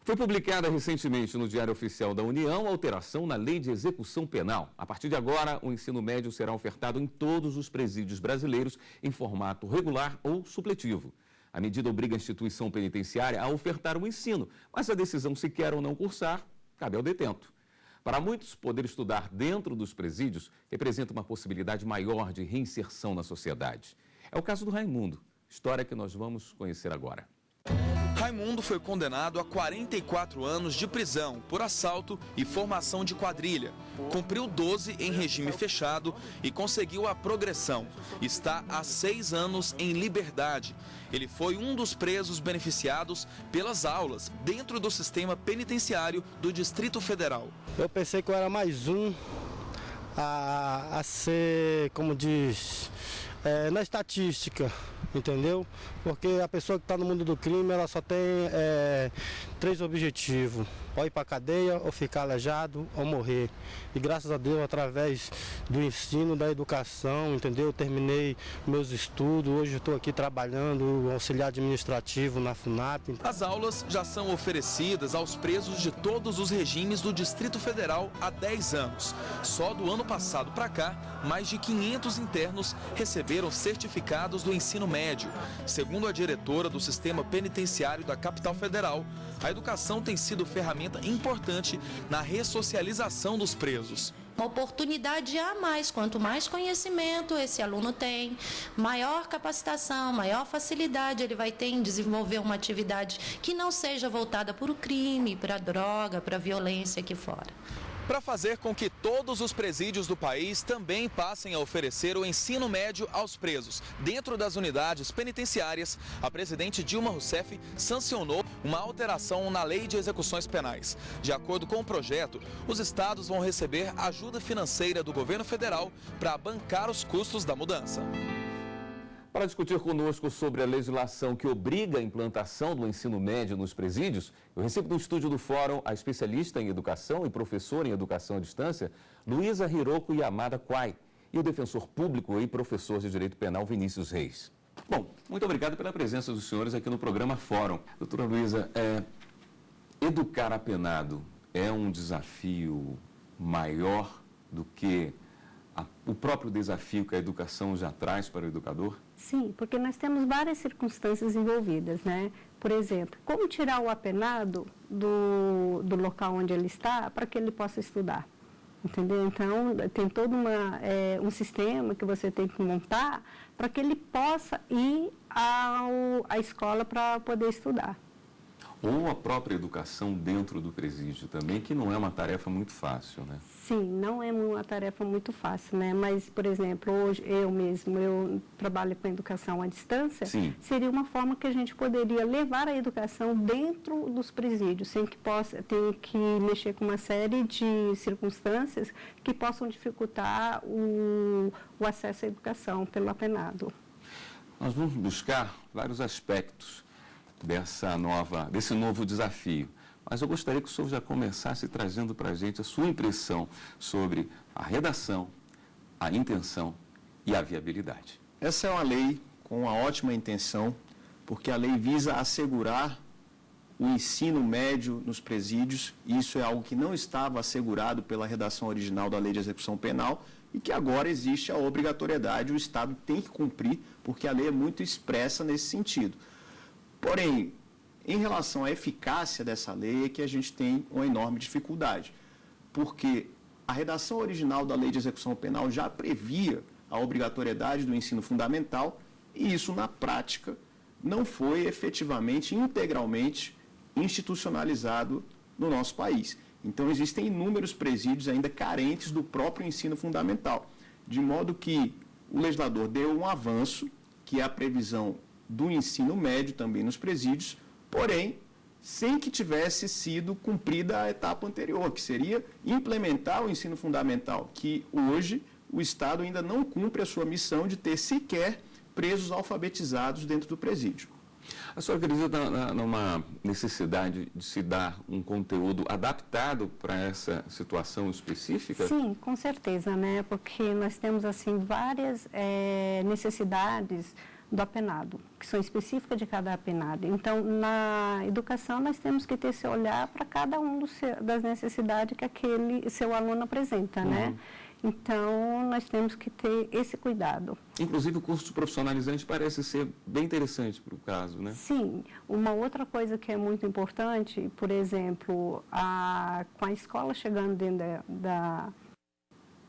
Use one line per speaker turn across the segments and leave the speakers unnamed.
Foi publicada recentemente no Diário Oficial da União a alteração na Lei de Execução Penal. A partir de agora, o ensino médio será ofertado em todos os presídios brasileiros em formato regular ou supletivo. A medida obriga a instituição penitenciária a ofertar o ensino, mas a decisão se quer ou não cursar cabe ao detento. Para muitos, poder estudar dentro dos presídios representa uma possibilidade maior de reinserção na sociedade. É o caso do Raimundo, história que nós vamos conhecer agora.
Raimundo foi condenado a 44 anos de prisão por assalto e formação de quadrilha. Cumpriu 12 em regime fechado e conseguiu a progressão. Está há 6 anos em liberdade. Ele foi um dos presos beneficiados pelas aulas dentro do sistema penitenciário do Distrito Federal.
Eu pensei que eu era mais um a ser, como diz, na estatística. Entendeu? Porque a pessoa que está no mundo do crime, ela só tem 3 objetivos: ou ir para a cadeia, ou ficar aleijado, ou morrer. E graças a Deus, através do ensino, da educação, entendeu? Eu terminei meus estudos, hoje eu estou aqui trabalhando, auxiliar administrativo na FUNAP.
As aulas já são oferecidas aos presos de todos os regimes do Distrito Federal há 10 anos. Só do ano passado para cá, mais de 500 internos receberam certificados do ensino médio. Segundo a diretora do Sistema Penitenciário da Capital Federal, a educação tem sido ferramenta importante na ressocialização dos presos.
Uma oportunidade a mais, quanto mais conhecimento esse aluno tem, maior capacitação, maior facilidade ele vai ter em desenvolver uma atividade que não seja voltada para o crime, para a droga, para a violência aqui fora.
Para fazer com que todos os presídios do país também passem a oferecer o ensino médio aos presos dentro das unidades penitenciárias, a presidente Dilma Rousseff sancionou uma alteração na Lei de Execuções Penais. De acordo com o projeto, os estados vão receber ajuda financeira do governo federal para bancar os custos da mudança.
Para discutir conosco sobre a legislação que obriga a implantação do ensino médio nos presídios, eu recebo no estúdio do Fórum a especialista em educação e professora em educação à distância, Luísa Hiroko Yamada Kwai, e o defensor público e professor de Direito Penal, Vinícius Reis. Bom, muito obrigado pela presença dos senhores aqui no programa Fórum. Doutora Luísa, educar apenado é um desafio maior do que o próprio desafio que a educação já traz para o educador?
Sim, porque nós temos várias circunstâncias envolvidas, né? Por exemplo, como tirar o apenado do local onde ele está para que ele possa estudar? Entendeu? Então, tem todo um sistema que você tem que montar para que ele possa ir à escola para poder estudar.
Ou a própria educação dentro do presídio também, que não é uma tarefa muito fácil, né?
Sim, não é uma tarefa muito fácil, né? Mas, por exemplo, hoje eu trabalho com educação à distância.
Sim.
Seria uma forma que a gente poderia levar a educação dentro dos presídios, sem que tenha que mexer com uma série de circunstâncias que possam dificultar o acesso à educação pelo apenado.
Nós vamos buscar vários aspectos desse novo desafio. Mas eu gostaria que o senhor já começasse trazendo para a gente a sua impressão sobre a redação, a intenção e a viabilidade.
Essa é uma lei com uma ótima intenção, porque a lei visa assegurar o ensino médio nos presídios, e isso é algo que não estava assegurado pela redação original da Lei de Execução Penal, e que agora existe a obrigatoriedade, o Estado tem que cumprir, porque a lei é muito expressa nesse sentido. Porém, em relação à eficácia dessa lei, é que a gente tem uma enorme dificuldade, porque a redação original da Lei de Execução Penal já previa a obrigatoriedade do ensino fundamental, e isso, na prática, não foi efetivamente, integralmente institucionalizado no nosso país. Então, existem inúmeros presídios ainda carentes do próprio ensino fundamental, de modo que o legislador deu um avanço, que é a previsão do ensino médio também nos presídios, porém, sem que tivesse sido cumprida a etapa anterior, que seria implementar o ensino fundamental, que hoje o Estado ainda não cumpre a sua missão de ter sequer presos alfabetizados dentro do presídio.
A senhora acredita numa necessidade de se dar um conteúdo adaptado para essa situação específica?
Sim, com certeza, né? Porque nós temos, assim, várias necessidades do apenado, que são específicas de cada apenado. Então, na educação, nós temos que ter esse olhar para cada um das necessidades que aquele seu aluno apresenta, né? Então, nós temos que ter esse cuidado.
Inclusive, o curso profissionalizante parece ser bem interessante para o caso, né?
Sim. Uma outra coisa que é muito importante, por exemplo, com a escola chegando dentro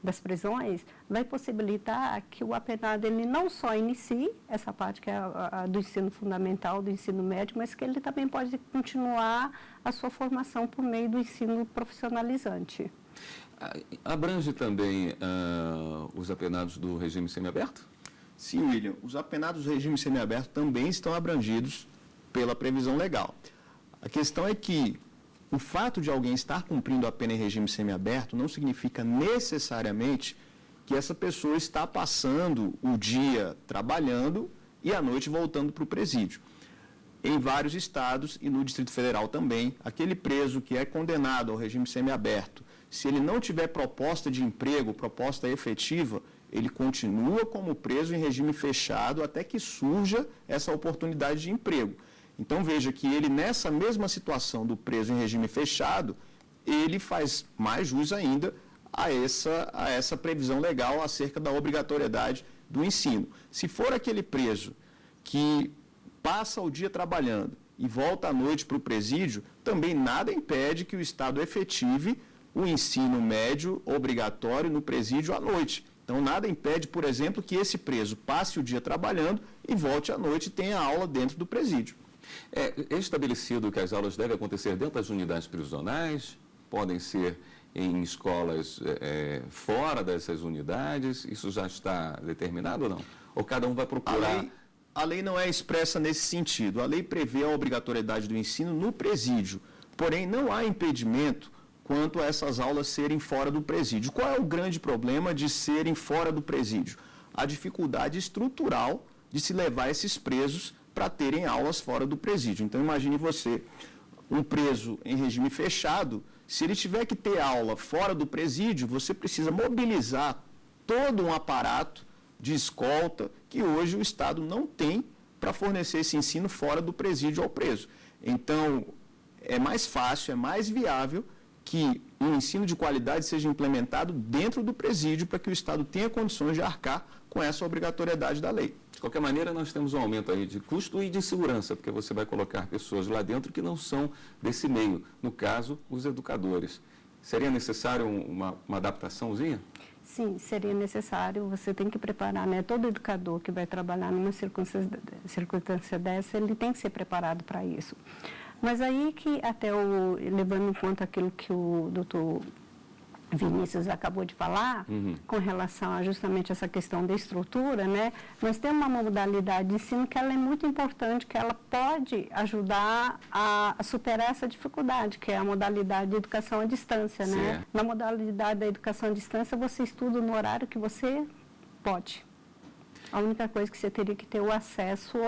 das prisões, vai possibilitar que o apenado ele não só inicie essa parte que é do ensino fundamental, do ensino médio, mas que ele também pode continuar a sua formação por meio do ensino profissionalizante.
Abrange também os apenados do regime semiaberto?
Sim, William. Os apenados do regime semiaberto também estão abrangidos pela previsão legal. A questão é que o fato de alguém estar cumprindo a pena em regime semiaberto não significa necessariamente que essa pessoa está passando o dia trabalhando e à noite voltando para o presídio. Em vários estados e no Distrito Federal também, aquele preso que é condenado ao regime semiaberto, se ele não tiver proposta de emprego, proposta efetiva, ele continua como preso em regime fechado até que surja essa oportunidade de emprego. Então, veja que ele, nessa mesma situação do preso em regime fechado, ele faz mais jus ainda a essa previsão legal acerca da obrigatoriedade do ensino. Se for aquele preso que passa o dia trabalhando e volta à noite para o presídio, também nada impede que o Estado efetive o ensino médio obrigatório no presídio à noite. Então, nada impede, por exemplo, que esse preso passe o dia trabalhando e volte à noite e tenha aula dentro do presídio.
É estabelecido que as aulas devem acontecer dentro das unidades prisionais, podem ser em escolas fora dessas unidades, isso já está determinado ou não? Ou cada um vai procurar...
A lei não é expressa nesse sentido. A lei prevê a obrigatoriedade do ensino no presídio, porém não há impedimento quanto a essas aulas serem fora do presídio. Qual é o grande problema de serem fora do presídio? A dificuldade estrutural de se levar esses presos para terem aulas fora do presídio. Então, imagine você, um preso em regime fechado, se ele tiver que ter aula fora do presídio, você precisa mobilizar todo um aparato de escolta que hoje o Estado não tem para fornecer esse ensino fora do presídio ao preso. Então, é mais fácil, é mais viável que um ensino de qualidade seja implementado dentro do presídio para que o Estado tenha condições de arcar com essa obrigatoriedade da lei.
De qualquer maneira, nós temos um aumento aí de custo e de segurança, porque você vai colocar pessoas lá dentro que não são desse meio, no caso, os educadores. Seria necessário uma adaptaçãozinha?
Sim, seria necessário. Você tem que preparar, né? Todo educador que vai trabalhar numa circunstância dessa, ele tem que ser preparado para isso. Mas aí que até levando em conta aquilo que o doutor Vinícius acabou de falar, com relação a justamente essa questão da estrutura, né? Nós temos uma modalidade de ensino que ela é muito importante, que ela pode ajudar a superar essa dificuldade, que é a modalidade de educação à distância, né? Na modalidade da educação à distância, você estuda no horário que você pode. A única coisa que você teria que ter o acesso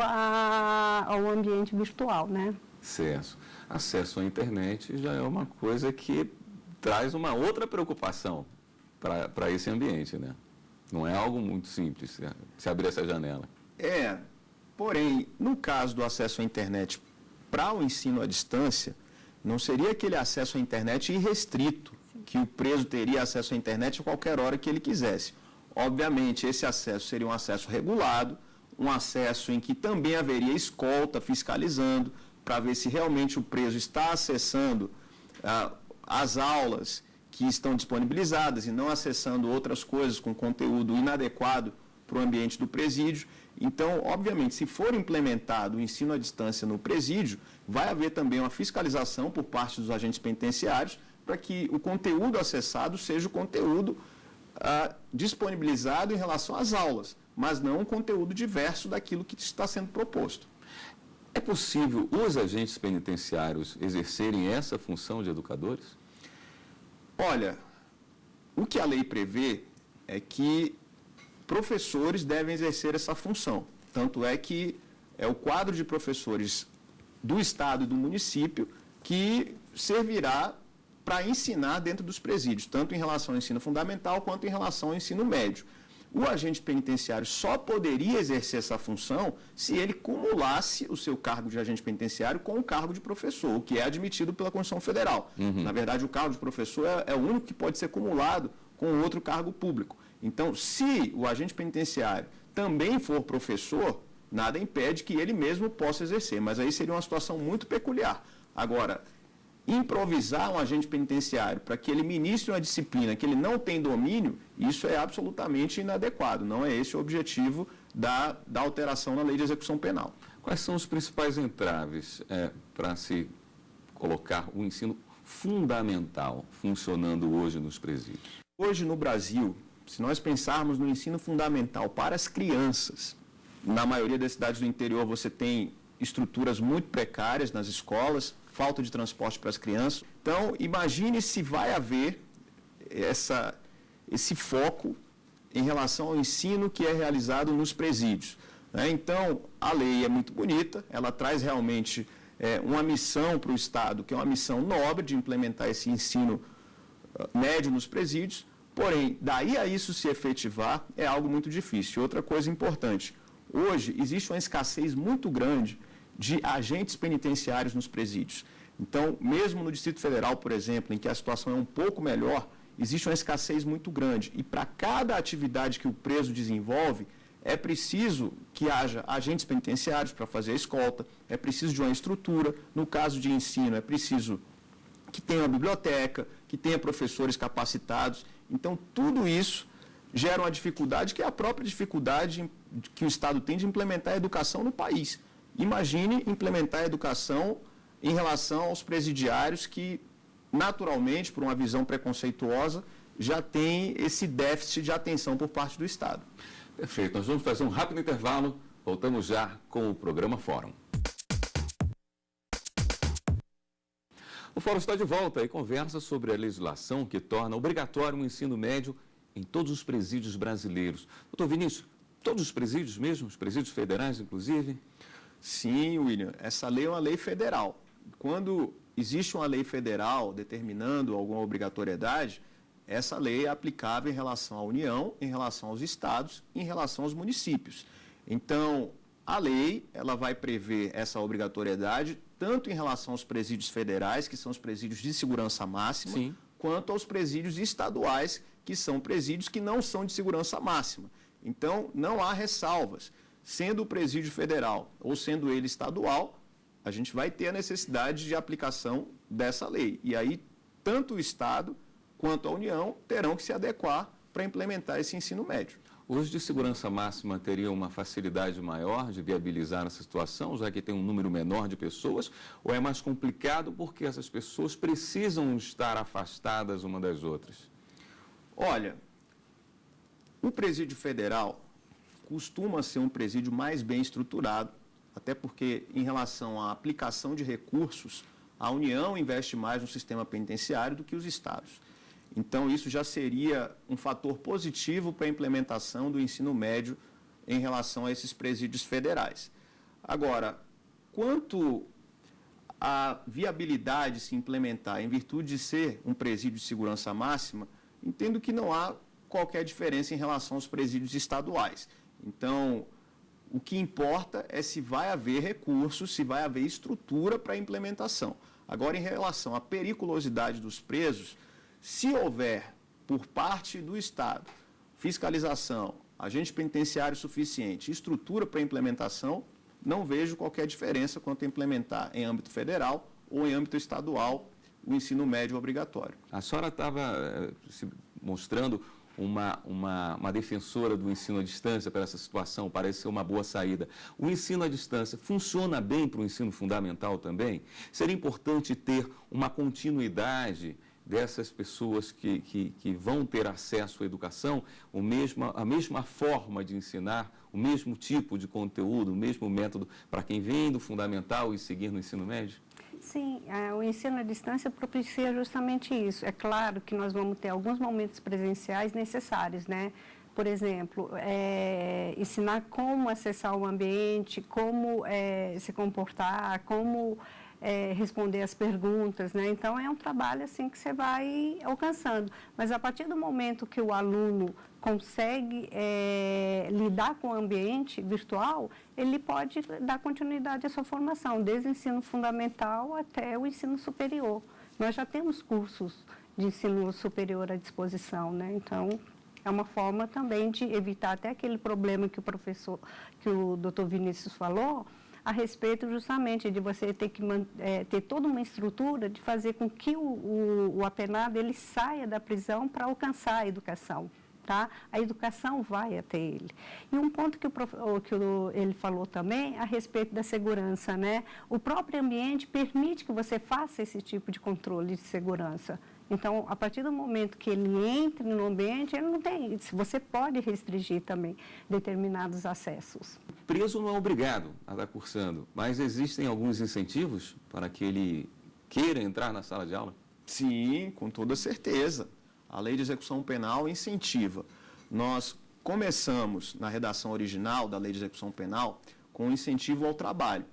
ao ambiente virtual, né?
Acesso à internet já é uma coisa que traz uma outra preocupação para esse ambiente, né? Não é algo muito simples se abrir essa janela.
Porém, no caso do acesso à internet para o ensino à distância, não seria aquele acesso à internet irrestrito, que o preso teria acesso à internet a qualquer hora que ele quisesse. Obviamente, esse acesso seria um acesso regulado, um acesso em que também haveria escolta fiscalizando, para ver se realmente o preso está acessando as aulas que estão disponibilizadas e não acessando outras coisas com conteúdo inadequado para o ambiente do presídio. Então, obviamente, se for implementado o ensino à distância no presídio, vai haver também uma fiscalização por parte dos agentes penitenciários para que o conteúdo acessado seja o conteúdo disponibilizado em relação às aulas, mas não um conteúdo diverso daquilo que está sendo proposto.
É possível os agentes penitenciários exercerem essa função de educadores?
Olha, o que a lei prevê é que professores devem exercer essa função. Tanto é que é o quadro de professores do Estado e do município que servirá para ensinar dentro dos presídios, tanto em relação ao ensino fundamental quanto em relação ao ensino médio. O agente penitenciário só poderia exercer essa função se ele cumulasse o seu cargo de agente penitenciário com o cargo de professor, o que é admitido pela Constituição Federal. Na verdade, o cargo de professor é o único que pode ser cumulado com outro cargo público. Então, se o agente penitenciário também for professor, nada impede que ele mesmo possa exercer, mas aí seria uma situação muito peculiar. Agora, improvisar um agente penitenciário para que ele ministre uma disciplina que ele não tem domínio, isso é absolutamente inadequado. Não é esse o objetivo da alteração na lei de execução penal.
Quais são os principais entraves para se colocar o ensino fundamental funcionando hoje nos presídios?
Hoje no Brasil, se nós pensarmos no ensino fundamental para as crianças, na maioria das cidades do interior você tem estruturas muito precárias nas escolas, falta de transporte para as crianças. Então, imagine se vai haver esse foco em relação ao ensino que é realizado nos presídios. Então, a lei é muito bonita, ela traz realmente uma missão para o Estado, que é uma missão nobre de implementar esse ensino médio nos presídios, porém, daí a isso se efetivar é algo muito difícil. Outra coisa importante, hoje existe uma escassez muito grande de agentes penitenciários nos presídios. Então, mesmo no Distrito Federal, por exemplo, em que a situação é um pouco melhor, existe uma escassez muito grande. E para cada atividade que o preso desenvolve, é preciso que haja agentes penitenciários para fazer a escolta, é preciso de uma estrutura. No caso de ensino, é preciso que tenha uma biblioteca, que tenha professores capacitados. Então, tudo isso gera uma dificuldade que é a própria dificuldade que o Estado tem de implementar a educação no país. Imagine implementar a educação em relação aos presidiários que, naturalmente, por uma visão preconceituosa, já tem esse déficit de atenção por parte do Estado.
Perfeito. Nós vamos fazer um rápido intervalo. Voltamos já com o programa Fórum. O Fórum está de volta e conversa sobre a legislação que torna obrigatório o ensino médio em todos os presídios brasileiros. Doutor Vinícius, todos os presídios mesmo, os presídios federais, inclusive?
Sim, William, essa lei é uma lei federal. Quando existe uma lei federal determinando alguma obrigatoriedade, essa lei é aplicável em relação à União, em relação aos estados, em relação aos municípios. Então, a lei ela vai prever essa obrigatoriedade tanto em relação aos presídios federais, que são os presídios de segurança máxima,
sim,
quanto aos presídios estaduais, que são presídios que não são de segurança máxima. Então, não há ressalvas. Sendo o presídio federal ou sendo ele estadual, a gente vai ter a necessidade de aplicação dessa lei. E aí, tanto o Estado quanto a União terão que se adequar para implementar esse ensino médio.
Os de segurança máxima teriam uma facilidade maior de viabilizar essa situação, já que tem um número menor de pessoas, ou é mais complicado porque essas pessoas precisam estar afastadas uma das outras?
Olha, o presídio federal costuma ser um presídio mais bem estruturado, até porque, em relação à aplicação de recursos, a União investe mais no sistema penitenciário do que os estados. Então, isso já seria um fator positivo para a implementação do ensino médio em relação a esses presídios federais. Agora, quanto à viabilidade de se implementar em virtude de ser um presídio de segurança máxima, entendo que não há qualquer diferença em relação aos presídios estaduais. Então, o que importa é se vai haver recursos, se vai haver estrutura para a implementação. Agora, em relação à periculosidade dos presos, se houver, por parte do Estado, fiscalização, agente penitenciário suficiente, estrutura para a implementação, não vejo qualquer diferença quanto a implementar em âmbito federal ou em âmbito estadual o ensino médio obrigatório.
A senhora estava se mostrando uma defensora do ensino à distância para essa situação, parece ser uma boa saída. O ensino à distância funciona bem para o ensino fundamental também? Seria importante ter uma continuidade dessas pessoas que vão ter acesso à educação, a mesma forma de ensinar, o mesmo tipo de conteúdo, o mesmo método para quem vem do fundamental e seguir no ensino médio?
Sim, o ensino à distância propicia justamente isso. É claro que nós vamos ter alguns momentos presenciais necessários, né? Por exemplo, ensinar como acessar o ambiente, como se comportar, como responder as perguntas, né? Então, é um trabalho assim que você vai alcançando. Mas a partir do momento que o aluno consegue lidar com o ambiente virtual, ele pode dar continuidade à sua formação, desde o ensino fundamental até o ensino superior. Nós já temos cursos de ensino superior à disposição, né? Então, é uma forma também de evitar até aquele problema que o Dr. Vinícius falou, a respeito justamente de você ter que ter toda uma estrutura de fazer com que o apenado ele saia da prisão para alcançar a educação. Tá? A educação vai até ele. E um ponto que ele falou também a respeito da segurança, né? O próprio ambiente permite que você faça esse tipo de controle de segurança. Então, a partir do momento que ele entra no ambiente, ele não tem. Você pode restringir também determinados acessos.
O preso não é obrigado a estar cursando, mas existem alguns incentivos para que ele queira entrar na sala de aula?
Sim, com toda certeza. A Lei de Execução Penal incentiva. Nós começamos, na redação original da Lei de Execução Penal, com um incentivo ao trabalho,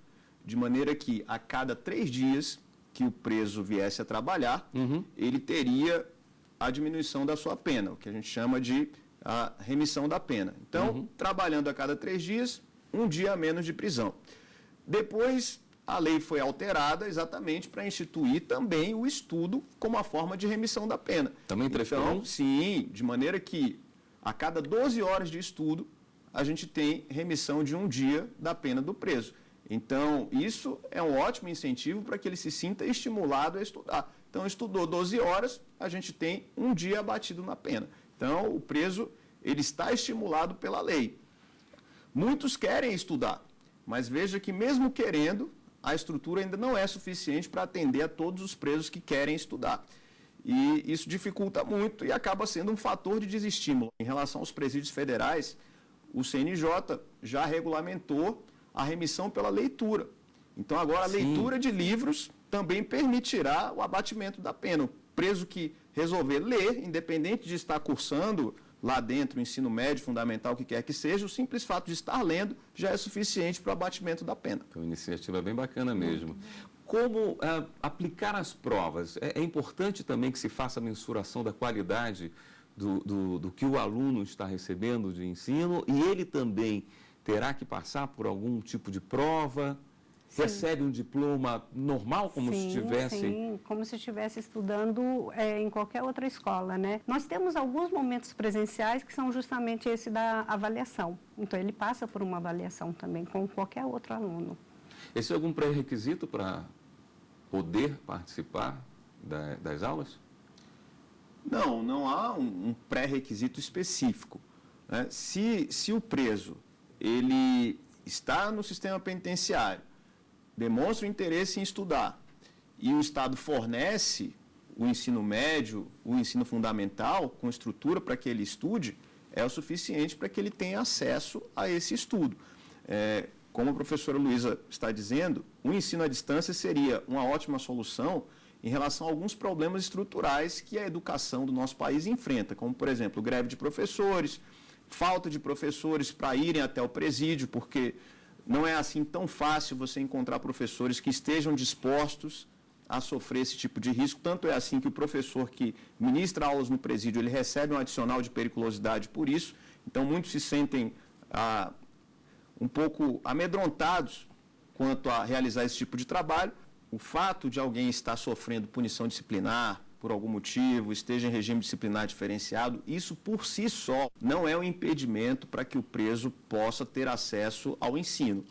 de maneira que a cada 3 dias que o preso viesse a trabalhar, ele teria a diminuição da sua pena, o que a gente chama de a remissão da pena. Então, trabalhando a cada 3 dias, 1 dia a menos de prisão. Depois, a lei foi alterada exatamente para instituir também o estudo como a forma de remissão da pena.
Também 3 por 1?
Então, sim, de maneira que a cada 12 horas de estudo, a gente tem remissão de 1 dia da pena do preso. Então, isso é um ótimo incentivo para que ele se sinta estimulado a estudar. Então, estudou 12 horas, a gente tem 1 dia abatido na pena. Então, o preso, ele está estimulado pela lei. Muitos querem estudar, mas veja que mesmo querendo, a estrutura ainda não é suficiente para atender a todos os presos que querem estudar. E isso dificulta muito e acaba sendo um fator de desestímulo. Em relação aos presídios federais, o CNJ já regulamentou a remissão pela leitura. Então, agora a leitura de livros também permitirá o abatimento da pena. O preso que resolver ler, independente de estar cursando lá dentro o ensino médio, fundamental, o que quer que seja, o simples fato de estar lendo já é suficiente para o abatimento da pena.
Então, a iniciativa é bem bacana mesmo. Como aplicar as provas? É importante também que se faça a mensuração da qualidade do que o aluno está recebendo de ensino e ele também terá que passar por algum tipo de prova? Sim. Recebe um diploma normal, como se estivesse...
Sim, como se estivesse estudando em qualquer outra escola, né? Nós temos alguns momentos presenciais que são justamente esse da avaliação. Então, ele passa por uma avaliação também, como qualquer outro aluno.
Esse é algum pré-requisito para poder participar das aulas?
Não, não há um pré-requisito específico, né? Se o preso ele está no sistema penitenciário, demonstra o interesse em estudar e o Estado fornece o ensino médio, o ensino fundamental com estrutura para que ele estude, é o suficiente para que ele tenha acesso a esse estudo. Como a professora Luísa está dizendo, o ensino à distância seria uma ótima solução em relação a alguns problemas estruturais que a educação do nosso país enfrenta, como, por exemplo, greve de professores, falta de professores para irem até o presídio, porque não é assim tão fácil você encontrar professores que estejam dispostos a sofrer esse tipo de risco. Tanto é assim que o professor que ministra aulas no presídio, ele recebe um adicional de periculosidade por isso. Então, muitos se sentem um pouco amedrontados quanto a realizar esse tipo de trabalho. O fato de alguém estar sofrendo punição disciplinar por algum motivo, esteja em regime disciplinar diferenciado, isso por si só não é um impedimento para que o preso possa ter acesso ao ensino.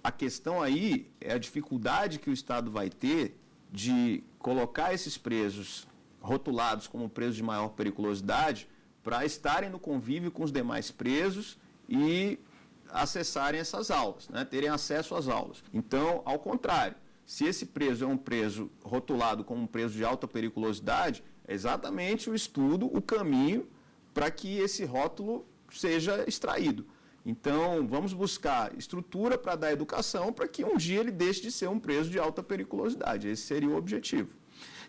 A questão aí é a dificuldade que o Estado vai ter de colocar esses presos rotulados como presos de maior periculosidade para estarem no convívio com os demais presos e acessarem essas aulas, né? Terem acesso às aulas. Então, ao contrário, se esse preso é um preso rotulado como um preso de alta periculosidade, é exatamente o estudo, o caminho para que esse rótulo seja extraído. Então, vamos buscar estrutura para dar educação para que um dia ele deixe de ser um preso de alta periculosidade. Esse seria o objetivo.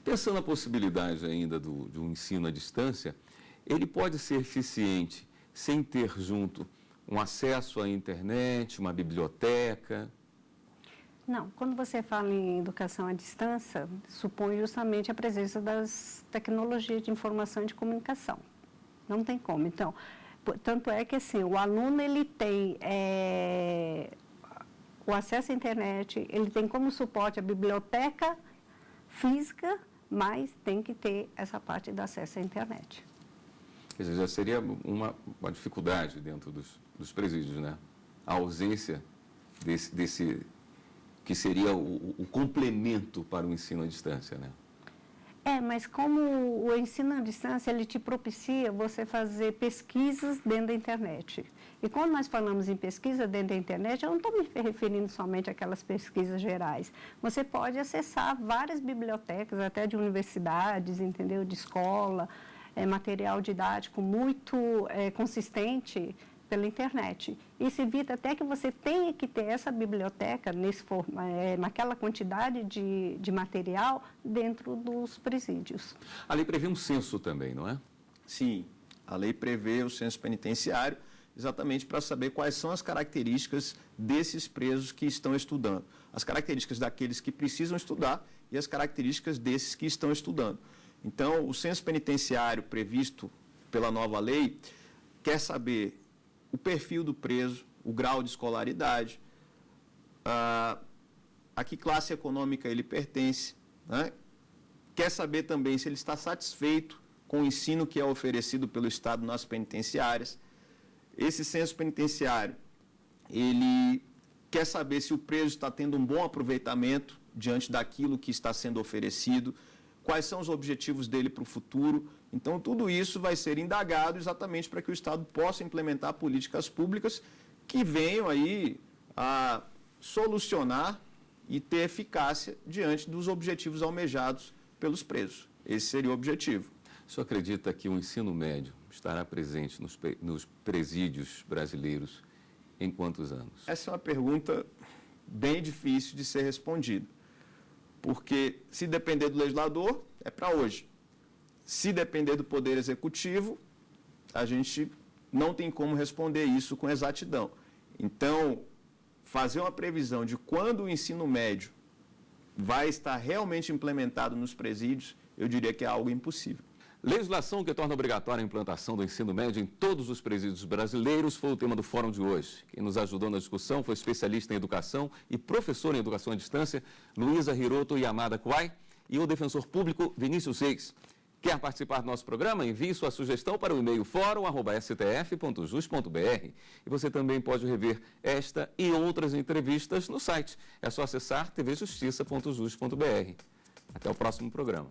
Pensando na possibilidade ainda de um ensino à distância, ele pode ser eficiente sem ter junto um acesso à internet, uma biblioteca?
Não, quando você fala em educação à distância, supõe justamente a presença das tecnologias de informação e de comunicação. Não tem como. Então, tanto é que assim, o aluno ele tem o acesso à internet, ele tem como suporte a biblioteca física, mas tem que ter essa parte do acesso à internet.
Quer dizer, já seria uma dificuldade dentro dos presídios, né? A ausência desse que seria o complemento para o ensino à distância, né?
Mas como o ensino à distância, ele te propicia você fazer pesquisas dentro da internet. E quando nós falamos em pesquisa dentro da internet, eu não estou me referindo somente àquelas pesquisas gerais. Você pode acessar várias bibliotecas, até de universidades, entendeu? De escola, material didático muito consistente pela internet. Isso evita até que você tenha que ter essa biblioteca naquela quantidade de material dentro dos presídios.
A lei prevê um censo também, não é?
Sim, a lei prevê o censo penitenciário exatamente para saber quais são as características desses presos que estão estudando. As características daqueles que precisam estudar e as características desses que estão estudando. Então, o censo penitenciário previsto pela nova lei quer saber o perfil do preso, o grau de escolaridade, a que classe econômica ele pertence, né? Quer saber também se ele está satisfeito com o ensino que é oferecido pelo Estado nas penitenciárias. Esse censo penitenciário, ele quer saber se o preso está tendo um bom aproveitamento diante daquilo que está sendo oferecido, quais são os objetivos dele para o futuro. Então, tudo isso vai ser indagado exatamente para que o Estado possa implementar políticas públicas que venham aí a solucionar e ter eficácia diante dos objetivos almejados pelos presos. Esse seria o objetivo.
O senhor acredita que o ensino médio estará presente nos presídios brasileiros em quantos anos?
Essa é uma pergunta bem difícil de ser respondida. Porque, se depender do legislador, é para hoje. Se depender do Poder Executivo, a gente não tem como responder isso com exatidão. Então, fazer uma previsão de quando o ensino médio vai estar realmente implementado nos presídios, eu diria que é algo impossível.
Legislação que torna obrigatória a implantação do ensino médio em todos os presídios brasileiros foi o tema do fórum de hoje. Quem nos ajudou na discussão foi especialista em educação e professora em educação à distância, Luísa Hiroto Yamada Kuai, e o defensor público Vinícius Reis. Quer participar do nosso programa? Envie sua sugestão para o e-mail forum@stf.jus.br. E você também pode rever esta e outras entrevistas no site. É só acessar tvjustiça.jus.br. Até o próximo programa.